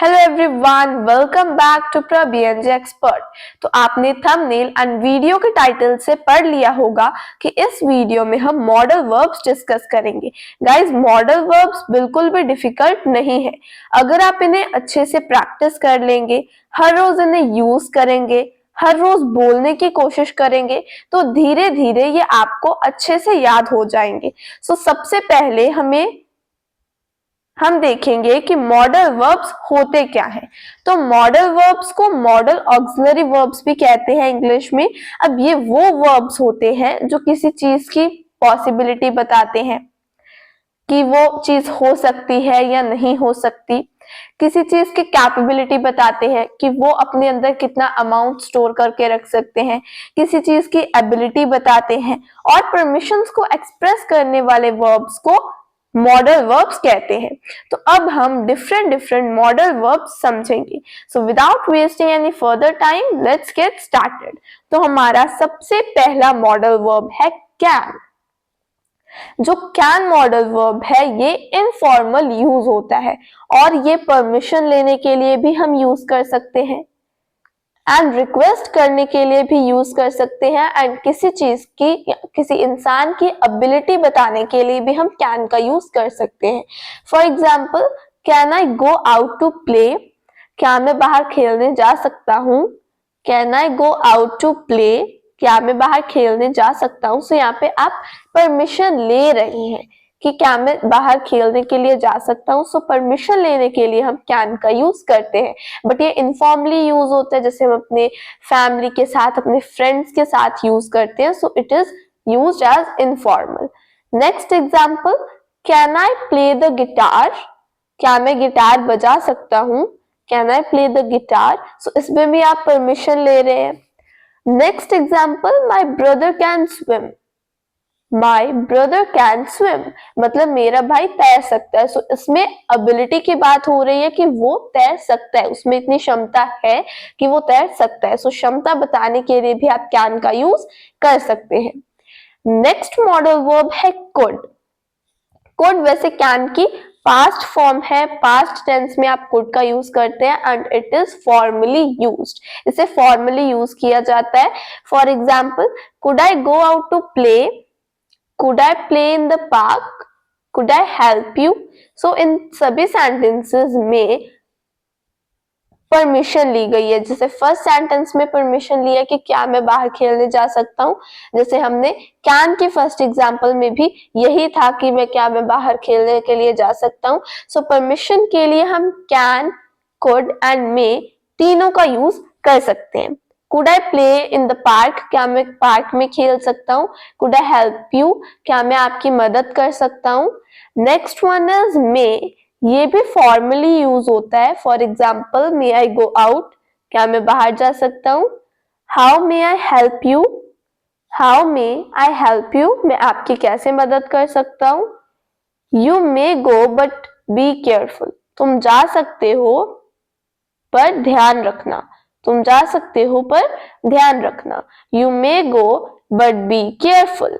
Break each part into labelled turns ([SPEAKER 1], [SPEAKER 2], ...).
[SPEAKER 1] Hello everyone, welcome back to प्रबीएनजे expert. तो आपने थंबनेल एंड वीडियो के टाइटल से पढ़ लिया होगा कि इस वीडियो में हम मॉडल वर्ब्स डिस्कस करेंगे। गाइस, मॉडल वर्ब्स बिल्कुल भी डिफिकल्ट नहीं है। अगर आप इन्हें अच्छे से प्रैक्टिस कर लेंगे, हर रोज इन्हें यूज करेंगे, हर रोज बोलने की कोशिश करेंगे, तो धीरे धीरे ये आपको अच्छे से याद हो जाएंगे। सबसे पहले हम देखेंगे कि मॉडल वर्ब्स होते क्या हैं। तो मॉडल वर्ब्स को मॉडल ऑक्सिलरी वर्ब्स भी कहते हैं इंग्लिश में। अब ये वो वर्ब्स होते हैं जो किसी चीज की पॉसिबिलिटी बताते हैं कि वो चीज हो सकती है या नहीं हो सकती। किसी चीज की कैपेबिलिटी बताते हैं कि वो अपने अंदर कितना अमाउंट स्टोर करके रख सकते हैं। किसी चीज की एबिलिटी बताते हैं। और परमिशंस को एक्सप्रेस करने वाले वर्ब्स को मॉडल वर्ब्स कहते हैं। तो अब हम डिफरेंट मॉडल वर्ब्स समझेंगे। Without wasting any further time, let's get started. तो हमारा सबसे पहला मॉडल वर्ब है कैन। जो कैन मॉडल वर्ब है ये इनफॉर्मल यूज होता है और ये परमिशन लेने के लिए भी हम यूज कर सकते हैं एंड रिक्वेस्ट करने के लिए भी यूज कर सकते हैं एंड किसी चीज की, किसी इंसान की एबिलिटी बताने के लिए भी हम कैन का यूज कर सकते हैं। For example, can I go out to play? क्या मैं बाहर खेलने जा सकता हूँ? Can I go out to play? क्या मैं बाहर खेलने जा सकता हूँ? सो यहाँ पे आप परमिशन ले रही हैं कि क्या मैं बाहर खेलने के लिए जा सकता हूँ। सो परमिशन लेने के लिए हम कैन का यूज करते हैं, बट ये इनफॉर्मली यूज होता है, जैसे हम अपने फैमिली के साथ, अपने फ्रेंड्स के साथ यूज करते हैं। So it is used as informal. Next example, can I play the guitar? क्या मैं गिटार बजा सकता हूँ? Can I play the guitar? So इसमें भी आप परमिशन ले रहे हैं। Next example, my brother can swim. My brother can swim मतलब मेरा भाई तैर सकता है। सो इसमें एबिलिटी की बात हो रही है कि वो तैर सकता है, उसमें इतनी क्षमता है कि वो तैर सकता है। सो क्षमता बताने के लिए भी आप कैन का यूज कर सकते हैं। नेक्स्ट मॉडल वर्ब है कुड। कुड वैसे कैन की पास्ट फॉर्म है, पास्ट टेंस में आप कुड का यूज करते हैं and it is formally used. इसे फॉर्मली यूज किया जाता है। For example, could I go out to play? Could I play in the park? Could I help you? So इन सभी सेंटेंसेस में परमिशन ली गई है। जैसे फर्स्ट सेंटेंस में परमिशन लिया कि क्या मैं बाहर खेलने जा सकता हूँ, जैसे हमने कैन की फर्स्ट एग्जांपल में भी यही था कि मैं बाहर खेलने के लिए जा सकता हूँ। सो परमिशन के लिए हम कैन, कुड एंड मे तीनों का यूज कर सकते हैं। Could I play in the park? क्या मैं पार्क में खेल सकता हूँ? Could I help you? क्या मैं आपकी मदद कर सकता हूँ? नेक्स्ट वन इज मे। ये भी फॉर्मली यूज होता है। For example, may I go out? क्या मैं बाहर जा सकता हूँ? How may I help you? How may I help you? मैं आपकी कैसे मदद कर सकता हूँ? You may go but be careful. तुम जा सकते हो पर ध्यान रखना। तुम जा सकते हो पर ध्यान रखना। You may go but be careful.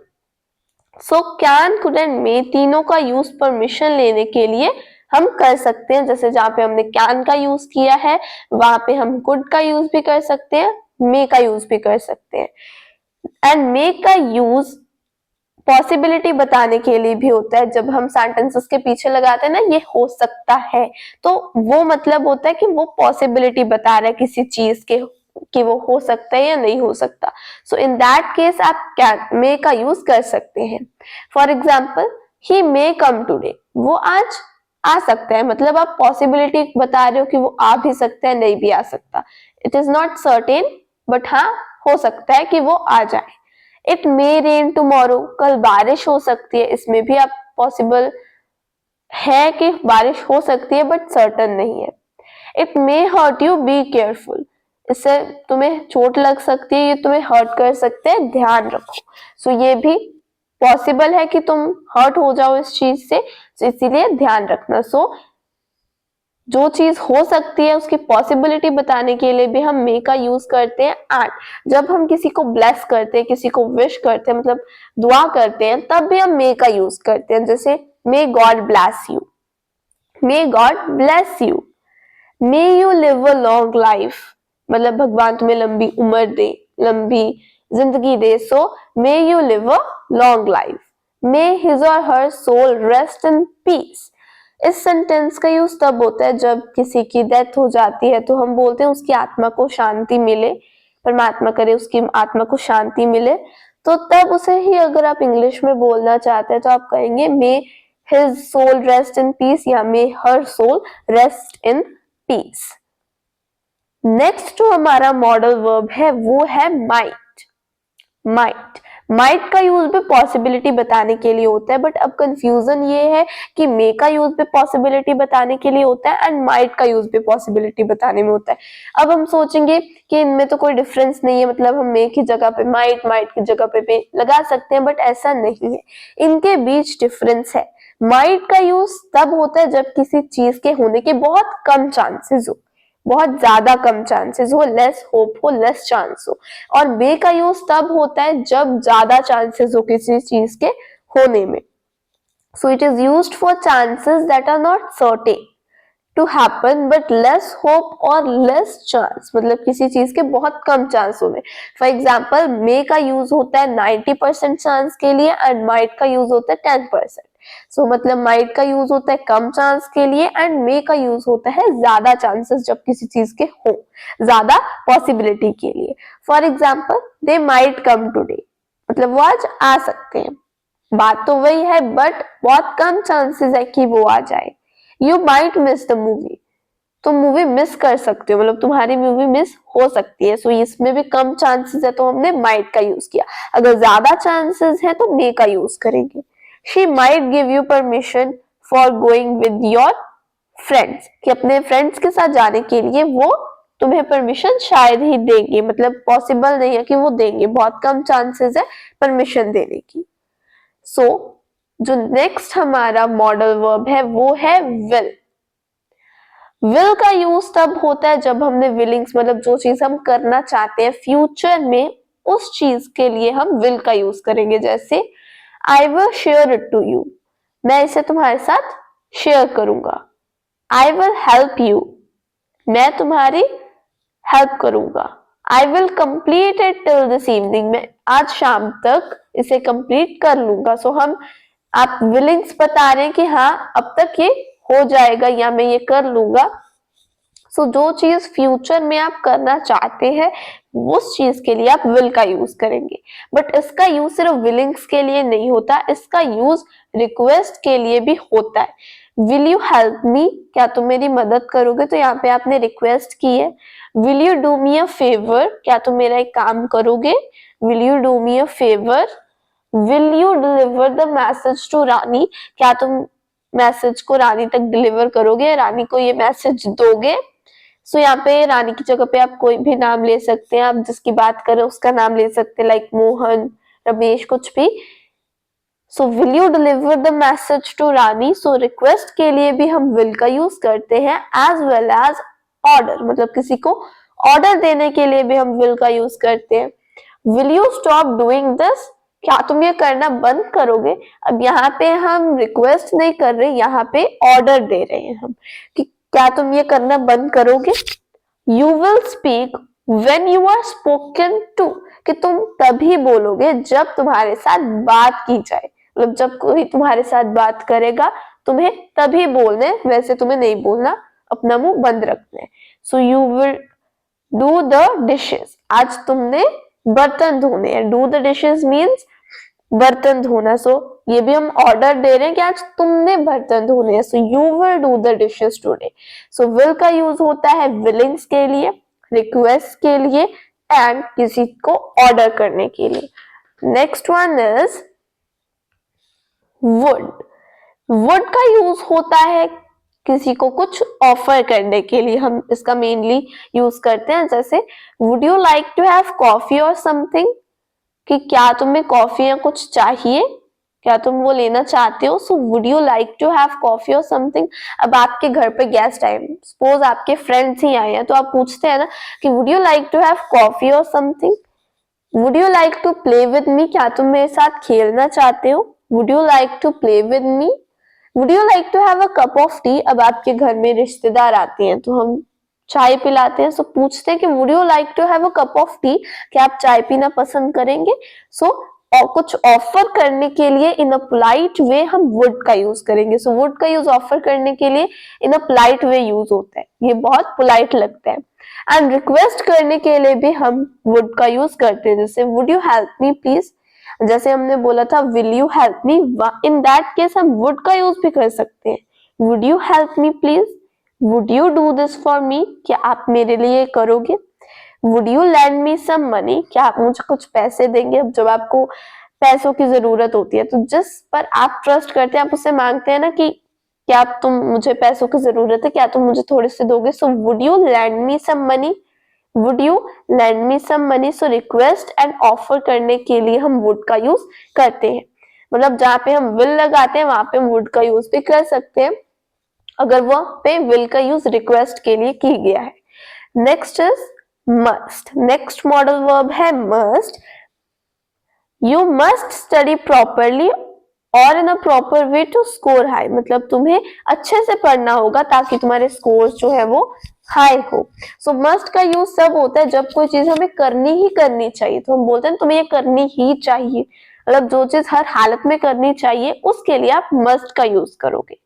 [SPEAKER 1] So can, could and मे तीनों का यूज परमिशन लेने के लिए हम कर सकते हैं। जैसे जहां पे हमने कैन का यूज किया है वहां पे हम कुड का यूज भी कर सकते हैं, मे का यूज भी कर सकते हैं। एंड मे का यूज पॉसिबिलिटी बताने के लिए भी होता है। जब हम सेंटेंसेस के पीछे लगाते हैं ना, ये हो सकता है, तो वो मतलब होता है कि वो पॉसिबिलिटी बता रहा है किसी चीज के कि वो हो सकता है या नहीं हो सकता। सो इन दैट केस आप कैन, मे का यूज कर सकते हैं। For example, he may come today. वो आज आ सकता है, मतलब आप पॉसिबिलिटी बता रहे हो कि वो आ भी सकता है, नहीं भी आ सकता। It is not certain, but हाँ हो सकता है कि वो आ जाए। It may rain tomorrow. कल बारिश हो सकती है। इसमें भी आप पॉसिबल है कि बारिश हो सकती है बट सर्टन नहीं है। It may hurt you, be careful. इससे तुम्हें चोट लग सकती है, ये तुम्हें हर्ट कर सकते हैं, ध्यान रखो। सो ये भी पॉसिबल है कि तुम हर्ट हो जाओ इस चीज से, इसीलिए ध्यान रखना। सो जो चीज हो सकती है उसकी पॉसिबिलिटी बताने के लिए भी हम मे का यूज करते हैं। एंड जब हम किसी को ब्लेस करते हैं, किसी को विश करते हैं, मतलब दुआ करते हैं, तब भी हम मे का यूज करते हैं। जैसे may God bless you, may God bless you. May you live a long life, मतलब भगवान तुम्हें लंबी उम्र दे, लंबी जिंदगी दे, so may you live a long life. May his और her soul rest in peace. इस सेंटेंस का यूज तब होता है जब किसी की डेथ हो जाती है, तो हम बोलते हैं उसकी आत्मा को शांति मिले, परमात्मा करे उसकी आत्मा को शांति मिले। तो तब उसे ही अगर आप इंग्लिश में बोलना चाहते हैं तो आप कहेंगे may his soul rest in peace या may her soul rest in peace. Next जो हमारा मॉडल वर्ब है वो है माइट। माइट माइट का यूज भी पॉसिबिलिटी बताने के लिए होता है, बट अब कंफ्यूजन ये है कि मे का यूज भी पॉसिबिलिटी बताने के लिए होता है एंड माइट का यूज भी पॉसिबिलिटी बताने में होता है। अब हम सोचेंगे कि इनमें तो कोई डिफरेंस नहीं है, मतलब हम मे की जगह पे माइट, माइट की जगह पे लगा सकते हैं, बट ऐसा नहीं है, इनके बीच डिफरेंस है। माइट का यूज तब होता है जब किसी चीज के होने के बहुत कम चांसेस हो, बहुत ज्यादा कम चांसेस हो, लेस होप हो, लेस चांस हो। और मे का यूज तब होता है जब ज्यादा चांसेस हो किसी चीज के होने में। So it is used for chances that are not certain to happen but less hope और लेस चांस, मतलब किसी चीज के बहुत कम चांस होने। फॉर एग्जाम्पल मे का यूज होता है 90% चांस के लिए एंड माइट का यूज होता है 10%। सो मतलब माइट का यूज होता है कम चांस के लिए एंड मे का यूज होता है ज्यादा चांसेस जब किसी चीज के हो, ज्यादा पॉसिबिलिटी के लिए। For example they might come today, मतलब वो आज आ सकते हैं, बात तो वही है बट बहुत कम चांसेस है कि वो आ जाए। You might miss the movie, तुम मूवी मिस कर सकते हो, मतलब तुम्हारी मूवी मिस हो सकती है। सो इसमें भी कम चांसेस है तो हमने माइट का यूज किया, अगर ज्यादा चांसेस है तो मे का यूज करेंगे। She might give you permission for going with your friends, कि अपने फ्रेंड्स के साथ जाने के लिए वो तुम्हें परमिशन शायद ही देंगे, मतलब पॉसिबल नहीं है कि वो देंगे, बहुत कम चांसेस है परमिशन देने की। सो जो नेक्स्ट हमारा मॉडल वर्ब है वो है विल। विल का यूज तब होता है जब हमने विलिंग्स, मतलब जो चीज हम करना चाहते हैं फ्यूचर में, उस चीज के लिए हम विल का यूज करेंगे। जैसे I will share it to you, मैं इसे तुम्हारे साथ शेयर करूंगा। आई विल हेल्प यू, मैं तुम्हारी हेल्प करूंगा। I will complete it till this evening, मैं आज शाम तक इसे कंप्लीट कर लूंगा। सो हम आप विलिंग्स बता रहे हैं कि हाँ अब तक ये हो जाएगा या मैं ये कर लूंगा। सो जो चीज फ्यूचर में आप करना चाहते हैं उस चीज के लिए आप विल का यूज करेंगे। बट इसका यूज सिर्फ विलिंग्स के लिए नहीं होता, इसका यूज रिक्वेस्ट के लिए भी होता है। विल यू हेल्प मी, क्या तुम मेरी मदद करोगे, तो यहाँ पे आपने रिक्वेस्ट की है। Will you do me a favour, क्या तुम मेरा एक काम करोगे। Will you do me a favour. Will you deliver the message to Rani, क्या तुम मैसेज को रानी तक डिलीवर करोगे, रानी को ये मैसेज दोगे। सो यहाँ पे रानी की जगह पे आप कोई भी नाम ले सकते हैं, आप जिसकी बात करें उसका नाम ले सकते हैं, लाइक मोहन, रमेश, कुछ भी। So will you deliver the message to Rani. So request के लिए भी हम विल का यूज करते हैं एज वेल एज ऑर्डर, मतलब किसी को ऑर्डर देने के लिए भी हम विल का यूज करते हैं। Will you stop doing this, क्या तुम ये करना बंद करोगे। अब यहाँ पे हम रिक्वेस्ट नहीं कर रहे, यहाँ पे ऑर्डर दे रहे हैं हम कि क्या तुम ये करना बंद करोगे। You will speak when you are spoken to, कि तुम तभी बोलोगे जब तुम्हारे साथ बात की जाए, मतलब जब कोई तुम्हारे साथ बात करेगा तुम्हें तभी बोलना है, वैसे तुम्हें नहीं बोलना, अपना मुंह बंद रखना है। So you will do the dishes, आज तुमने बर्तन धोने हैं। डू द डिशेस मीन्स बर्तन धोना। सो ये भी हम ऑर्डर दे रहे हैं कि आज तुमने बर्तन धोने हैं। So you will do the dishes today. So will का यूज होता है विलिंग्स के लिए, रिक्वेस्ट के लिए एंड किसी को ऑर्डर करने के लिए। Next one is would. Would का यूज होता है किसी को कुछ ऑफर करने के लिए, हम इसका मेनली यूज करते हैं। जैसे would you like to have coffee और समथिंग, कि क्या तुम्हें कॉफी या कुछ चाहिए, क्या तुम वो लेना चाहते हो। So would you like to have coffee और समथिंग। अब आपके घर पे गेस्ट आए, सपोज आपके फ्रेंड्स ही आए हैं, तो आप पूछते हैं ना कि would you like to have coffee और something. Would you like to play with me, क्या तुम मेरे साथ खेलना चाहते हो। Would you like to play with me. Would you like to have a cup of tea, अब आपके घर में रिश्तेदार आते हैं तो हम चाय पिलाते हैं, सो पूछते हैं कि would you like to have a cup of tea, क्या आप चाय पीना पसंद करेंगे। सो और कुछ ऑफर करने के लिए इन अ पोलाइट वे हम वुड का यूज करेंगे। सो वुड का यूज ऑफर करने के लिए इन अ पोलाइट वे यूज होता है, ये बहुत पोलाइट लगता है। एंड रिक्वेस्ट करने के लिए भी हम वुड का यूज करते हैं, जैसे would you help me please, जैसे हमने बोला था will you help me, in that case हम वुड का यूज भी कर सकते हैं। Would you help me please, would you do this for me, क्या आप मेरे लिए करोगे। Would you lend me some money, क्या आप मुझे कुछ पैसे देंगे। अब जब आपको पैसों की जरूरत होती है तो जिस पर आप ट्रस्ट करते हैं आप उससे मांगते हैं ना कि क्या तुम मुझे पैसों की जरूरत है, क्या तुम मुझे थोड़े से दोगे। So would you lend me some money, would you lend me some money. So request and offer करने के लिए हम वुड का यूज करते हैं, मतलब जहां पे हम विल लगाते हैं वहां पे वुड का यूज भी कर सकते हैं, अगर वो पे विल का यूज रिक्वेस्ट के लिए की गया है। Next is must, next model verb है must. You must study properly और in a proper way to score high, मतलब तुम्हें अच्छे से पढ़ना होगा ताकि तुम्हारे स्कोर जो है वो हाई हो। सो मस्ट का यूज सब होता है जब कोई चीज हमें करनी ही करनी चाहिए, तो हम बोलते हैं तुम्हें ये करनी ही चाहिए, मतलब जो चीज हर हालत में करनी चाहिए उसके लिए आप मस्ट का यूज करोगे।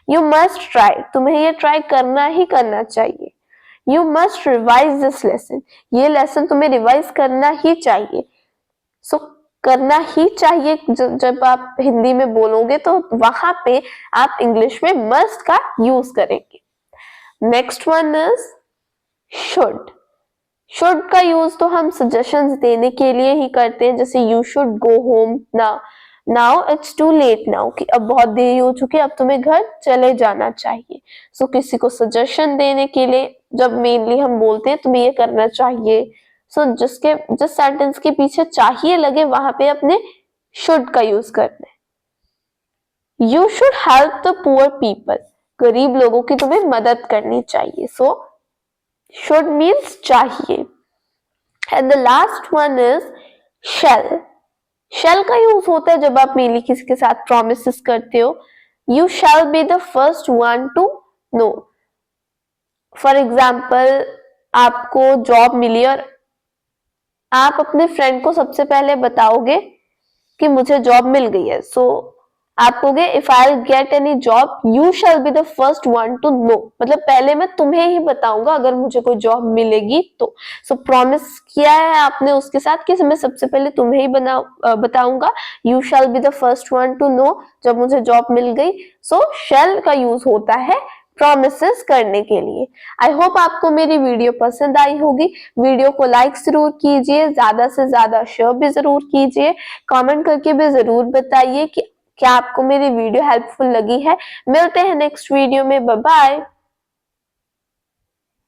[SPEAKER 1] यू मस्ट ट्राई, तुम्हें ये ट्राई करना ही करना चाहिए। You must revise this lesson, ये लेसन तुम्हें रिवाइज करना ही चाहिए। सो करना ही चाहिए जब आप हिंदी में बोलोगे तो वहां पे आप इंग्लिश में मस्ट का यूज करेंगे। Next one is should. Should का यूज तो हम सजेशंस देने के लिए ही करते हैं, जैसे you should go home now, now it's too late now, कि अब बहुत देरी हो चुकी है, अब तुम्हें घर चले जाना चाहिए। सो किसी को सजेशन देने के लिए जब मेनली हम बोलते हैं तुम्हें ये करना चाहिए, सो जिस सेंटेंस के पीछे चाहिए लगे वहां पे अपने शुड का यूज करना है। You should help the poor people, गरीब लोगों की तुम्हें मदद करनी चाहिए। सो शुड मीन्स चाहिए। And the last one is shall. Shall का यूज होता है जब आप मेनली किसी के साथ प्रोमिस करते हो। You shall be the first one to know, for example आपको जॉब मिली और आप अपने फ्रेंड को सबसे पहले बताओगे कि मुझे जॉब मिल गई है। सो आप कहोगे if I get any job you shall be the first one to know, मतलब पहले मैं तुम्हें ही बताऊंगा अगर मुझे कोई जॉब मिलेगी तो। सो प्रॉमिस किया है आपने उसके साथ कि मैं सबसे पहले तुम्हें ही बताऊंगा, you shall be the first one to know जब मुझे जॉब मिल गई। सो शैल का यूज होता है प्रॉमिसेस करने के लिए। आई होप आपको मेरी वीडियो पसंद आई होगी। वीडियो को लाइक जरूर कीजिए, ज्यादा से ज्यादा शेयर भी जरूर कीजिए, कमेंट करके भी जरूर बताइए कि क्या आपको मेरी वीडियो हेल्पफुल लगी है। मिलते हैं नेक्स्ट वीडियो में, बाय बाय।